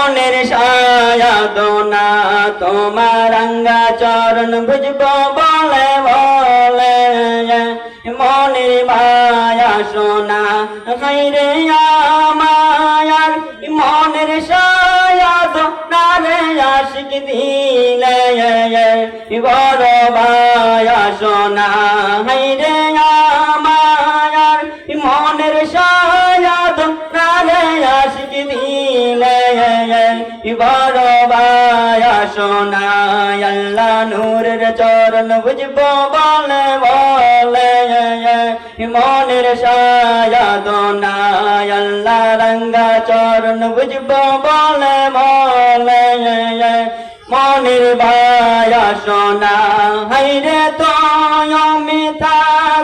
মনের সায়াদনা তোমার রঙ্গা চরণ বুঝবো বলে বলে মনের মায়া সোনা খাইরে আমায়ার মনের সায়াদনা রে আশিক দিলে বড় মায়া সোনা খাইরে আমায়ার মনের সায়াদনা রে আশিক দিলে বড় মায়া সোনা আল্লাহ নূরের চরণ বুঝবো বলে বলে মনের সায়াদনা আল্লাহ রঙ্গা চরণ বুঝবো বলে বলে মনের মায়া সোনা হাইরে তো মিথা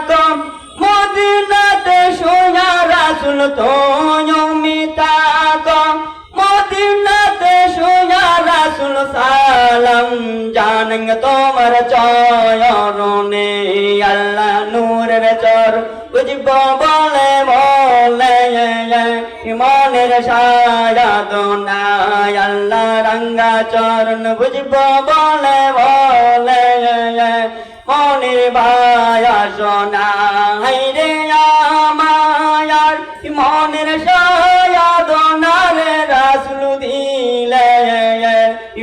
কম মদিনাতে সোয়া রাসূল তো মিথা কম মদিনাতে সোয়া রাসূল সালাম জানেন তোমার চরণে আল্লাহ নূরের চর বুঝবো বলে বলে মনের সায়াদনা আল্লাহ রঙ্গা চরণ বুঝবো বলে বলে মনের মায়া সোনা হাইরে আমায়ার মনের সায়াদনা রে রাসূল দিলে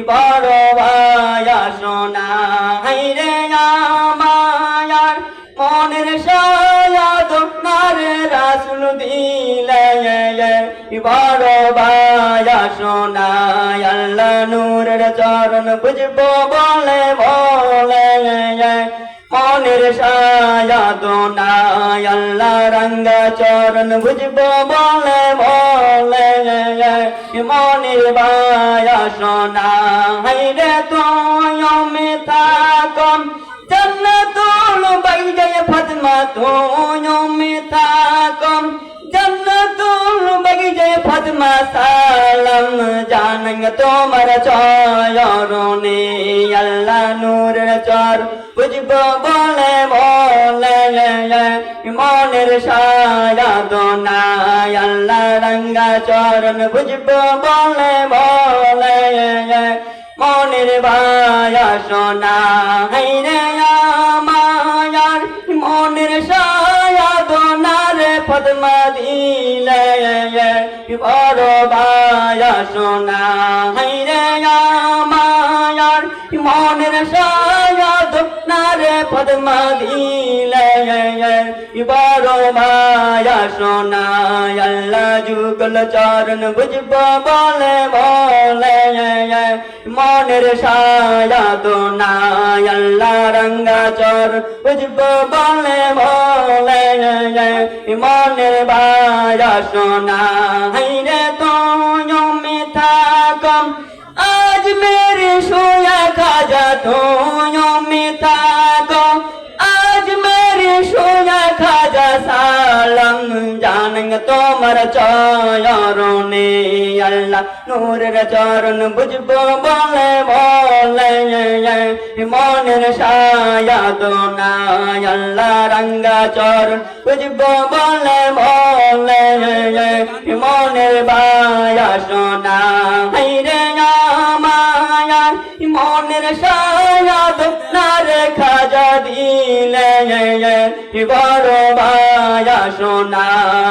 বড় মায়া সোনা হাইরে আমায়ার মনের সায়াদনা রে রাসূল দিলে বড় মায়া সোনা আল্লাহ নূরের চরণ বুঝবো বলে বলে মনের সায়াদনা আল্লাহ রঙ্গা চরণ বুঝবো বলে বলে মনের মায়া সোনা হাইরে তো মিথা কম জন্নতুল বাইজে ফাতেমা তো মিথা কম জন্নতুল বাইজে ফাতেমা সালাম জানেন তোমার চরণে আল্লাহ নূরের চর বুঝবো বলে বলে মনের সায়াদনা আল্লাহ রঙ্গা চরণ বুঝবো বলে বলে মনের মায়া সোনা হাইরে আমায়ার মনের সায়াদনা রে ফাতেমা দিলে বড় মায়া সোনা হাইরে আমায়ার মনের সায়াদনা রে ফাতেমা দিলে বড় মায়া সোনা আল্লাহ যুগল চরণ বুঝবো বলে বলে মনের সায়াদনা আল্লাহ রঙ্গা চরণ বুঝবো বলে বলে মনের মায়া সোনা হাইরে তো মিথা কম আজ মেরে সোয়া খাজা তো মিথা কম আজ মেরে সোয়া খাজা সালাম জানেন তোমার চরণে আল্লাহ নূরের চরণ বুঝবো বলে বলে মনের সায়াদনা আল্লাহ রঙ্গা চরণ বুঝবো বলে বলে মনের মায়া সোনা হাইরে আমায়ার মনের সায়াদনা রে খাজা দিলে বড় মায়া সোনা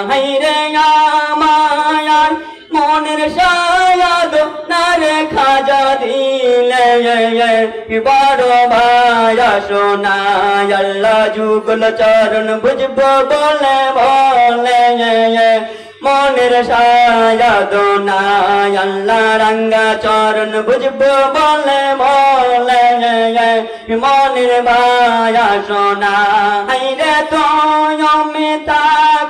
হাইরে আমায়ার মনের সায়াদনা রে খাজা দিলে বড় মায়া সোনা আল্লাহ যুগল চরণ বুঝবো বলে বলে মনের সায়াদনা আল্লাহ রঙ্গা চরণ বুঝবো বলে বলে মনের মায়া সোনা হাইরে তো মিথা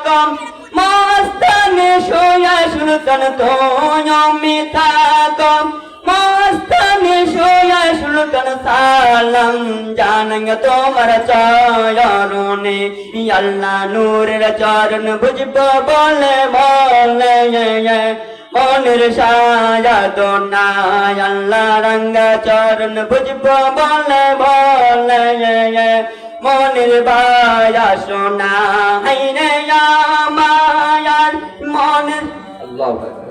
কম মস্তানে সোয়া সুলতান তো মিথা কম মস্তানে সোয়া সুলতান সালাম জানেন তোমার চরণে আল্লাহ নূরের চরণ বুঝবো বলে বলে মনের সায়াদনা আল্লাহ রঙ্গা চরণ বুঝবো বলে বলে মনের মায়া সোনা হাইরে আমায়ার মনের আল্লাহু আকবার।